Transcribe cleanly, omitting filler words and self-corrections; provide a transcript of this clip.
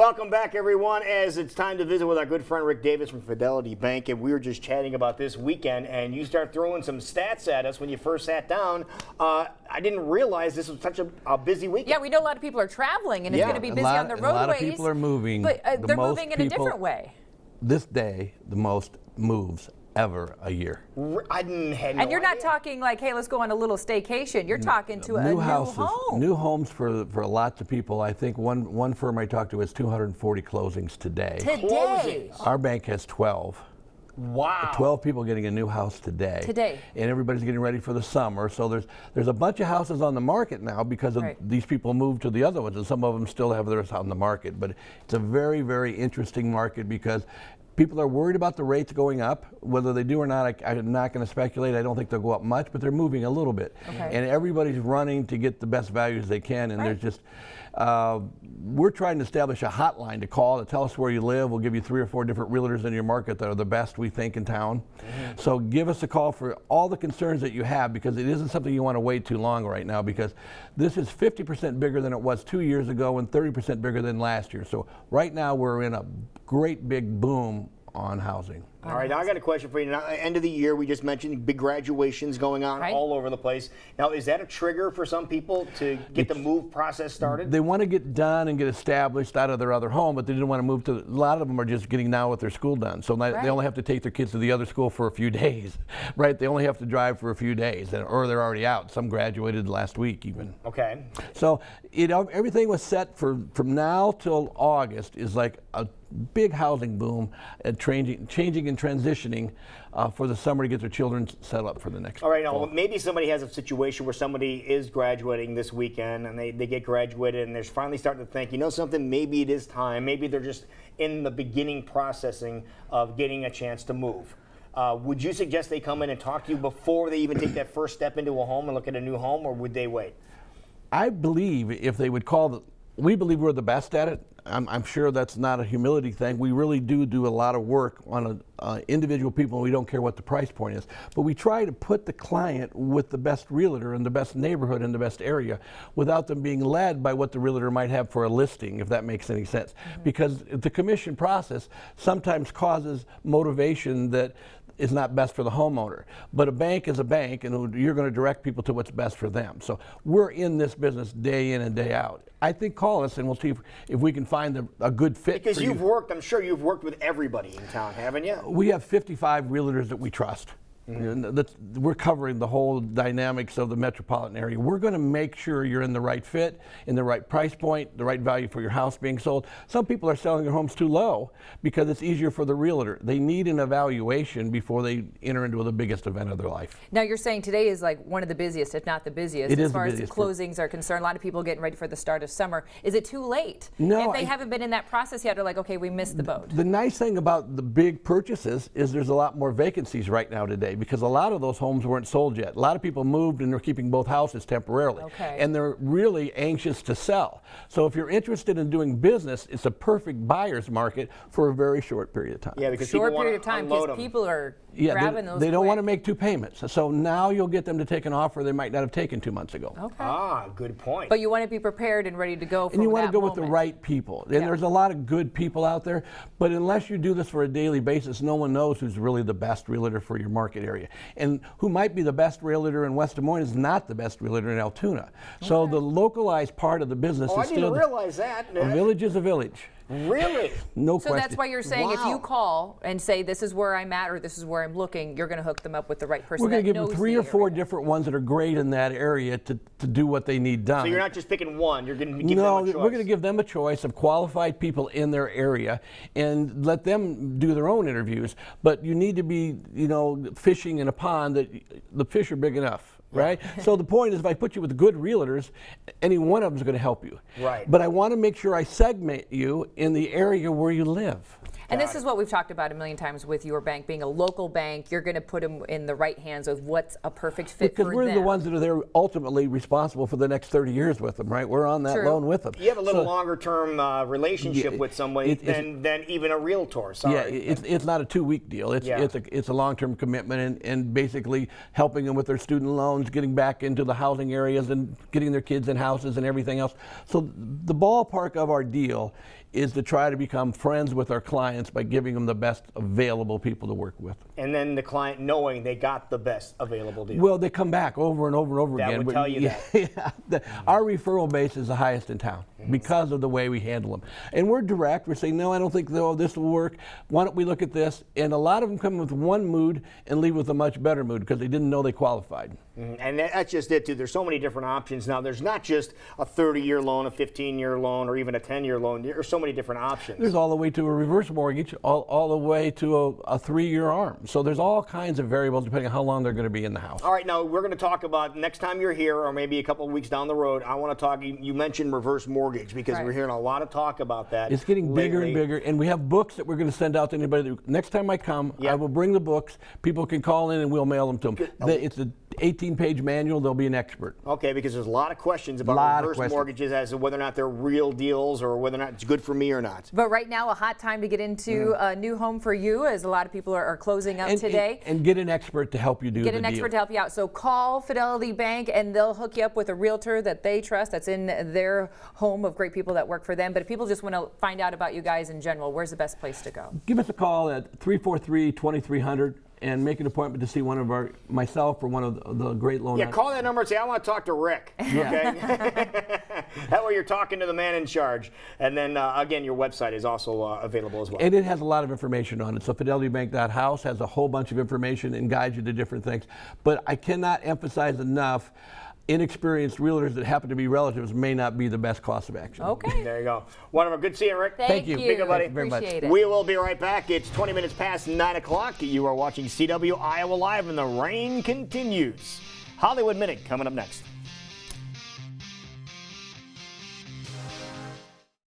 Welcome back, everyone, as it's time to visit with our good friend Rick Davis from Fidelity Bank, and we were just chatting about this weekend, and you start throwing some stats at us when you first sat down. I didn't realize this was such a busy weekend. Yeah, we know a lot of people are traveling, and it's going to be busy on the roadways. A lot of people are moving. But they're moving in a different way. This day, the most moves ever a year. I didn't have no And you're not idea. talking like, hey, let's go on a little staycation. You're talking to a new home. New homes for lots of people. I think one firm I talked to has 240 closings today. Today. Our bank has 12. Wow. 12 people getting a new house today. And everybody's getting ready for the summer. So there's a bunch of houses on the market now because of these people moved to the other ones, and some of them still have theirs on the market. But it's a very, very interesting market because people are worried about the rates going up. Whether they do or not, I'm not going to speculate. I don't think they'll go up much, but they're moving a little bit. And everybody's running to get the best values they can. And there's just, we're trying to establish a hotline to call to tell us where you live. We'll give you 3 or 4 different realtors in your market that are the best we think in town. So give us a call for all the concerns that you have, because it isn't something you want to wait too long right now, because this is 50% bigger than it was 2 years ago and 30% bigger than last year. So right now we're in a great big boom on housing. All right, now I got a question for you. Now, end of the year, we just mentioned big graduations going on all over the place. Now, is that a trigger for some people to get the move process started? They want to get done and get established out of their other home, but they didn't want to move to. A lot of them are just getting now with their school done, so they only have to take their kids to the other school for a few days, right? They only have to drive for a few days, or they're already out. Some graduated last week even. Okay. So everything was set from now till August is like a big housing boom, changing and transitioning for the summer to get their children set up for the next. All right, now maybe somebody has a situation where somebody is graduating this weekend and they get graduated and they're finally starting to think, you know something, maybe it is time. Maybe they're just in the beginning processing of getting a chance to move. Would you suggest they come in and talk to you before they even take that first step into a home and look at a new home, or would they wait? I believe if they would call, we believe we're the best at it. I'm sure that's not a humility thing. We really do a lot of work on individual people, and we don't care what the price point is. But we try to put the client with the best realtor in the best neighborhood in the best area without them being led by what the realtor might have for a listing, if that makes any sense. Because the commission process sometimes causes motivation that is not best for the homeowner. But a bank is a bank, and you're going to direct people to what's best for them. So we're in this business day in and day out. I think call us and we'll see if we can find a good fit. Because you've worked, I'm sure you've worked with everybody in town, haven't you? We have 55 realtors that we trust. We're covering the whole dynamics of the metropolitan area. We're going to make sure you're in the right fit, in the right price point, the right value for your house being sold. Some people are selling their homes too low because it's easier for the realtor. They need an evaluation before they enter into the biggest event of their life. Now you're saying today is like one of the busiest, if not the busiest, as far as the closings are concerned. A lot of people getting ready for the start of summer. Is it too late? No. If they haven't been in that process yet, they're like, okay, we missed the boat. The nice thing about the big purchases is there's a lot more vacancies right now today, because a lot of those homes weren't sold yet. A lot of people moved and they're keeping both houses temporarily. And they're really anxious to sell. So if you're interested in doing business, it's a perfect buyer's market for a very short period of time. Yeah, because short period of time, because people are grabbing those. They don't want to make 2 payments. So now you'll get them to take an offer they might not have taken 2 months ago. Ah, good point. But you want to be prepared and ready to go for that. And you want to go with the right people. And there's a lot of good people out there, but unless you do this for a daily basis, no one knows who's really the best realtor for your market area. And who might be the best realtor in West Des Moines is not the best realtor in Altoona. So the localized part of the business is still. I didn't realize that. A village is a village. Really? No question. So that's why you're saying if you call and say this is where I'm at or this is where I'm looking, you're going to hook them up with the right person. We're going to give them 3 or 4 different ones that are great in that area to do what they need done. So you're not just picking one, you're going to give them a choice. No, we're going to give them a choice of qualified people in their area and let them do their own interviews. But you need to be, fishing in a pond that the fish are big enough. Right? So the point is, if I put you with good realtors, any one of them is going to help you. Right. But I want to make sure I segment you in the area where you live. And this is what we've talked about a million times with your bank being a local bank. You're going to put them in the right hands of what's a perfect fit for them. Because we're the ones that are there ultimately responsible for the next 30 years with them, right? We're on that loan with them. You have a little longer term relationship with somebody than even a realtor. Sorry. Yeah, it's not a 2-week deal. It's a long-term commitment and basically helping them with their student loans, getting back into the housing areas and getting their kids in houses and everything else. So the ballpark of our deal is to try to become friends with our clients by giving them the best available people to work with. And then the client knowing they got the best available deal. Well, they come back over and over and over that again. That would tell you that. Our referral base is the highest in town because of the way we handle them. And we're direct. We're saying, no, I don't think this will work. Why don't we look at this? And a lot of them come with one mood and leave with a much better mood because they didn't know they qualified. And that's just it, too. There's so many different options now. There's not just a 30-year loan, a 15-year loan, or even a 10-year loan. There's so many different options. There's all the way to a reverse mortgage, all the way to a 3-year ARM. So there's all kinds of variables depending on how long they're going to be in the house. All right, now we're going to talk about next time you're here, or maybe a couple of weeks down the road, I want to talk, you mentioned reverse mortgage, because we're hearing a lot of talk about that. It's getting bigger and bigger, and we have books that we're going to send out to anybody. Next time I come, I will bring the books. People can call in and we'll mail them to them. It's a 18-page manual. They'll be an expert. Okay, because there's a lot of questions about reverse mortgages as to whether or not they're real deals or whether or not it's good for me or not. But right now, a hot time to get into a new home for you, as a lot of people are closing up today. And get an expert to help you do the deal. Get an expert to help you out. So call Fidelity Bank, and they'll hook you up with a realtor that they trust, that's in their home of great people that work for them. But if people just want to find out about you guys in general, where's the best place to go? Give us a call at 343-2300. And make an appointment to see myself or one of the great loan. Yeah, call that number and say, I want to talk to Rick. Okay? That way you're talking to the man in charge. And then, again, your website is also available as well. And it has a lot of information on it. So FidelityBank.house has a whole bunch of information and guides you to different things. But I cannot emphasize enough, inexperienced realtors that happen to be relatives may not be the best course of action. Okay. There you go. Wonderful. Good seeing you, Rick. Thank you. Big buddy. Very much. Appreciate it. We will be right back. It's 20 minutes past 9 o'clock. You are watching CW Iowa Live, and the rain continues. Hollywood Minute coming up next.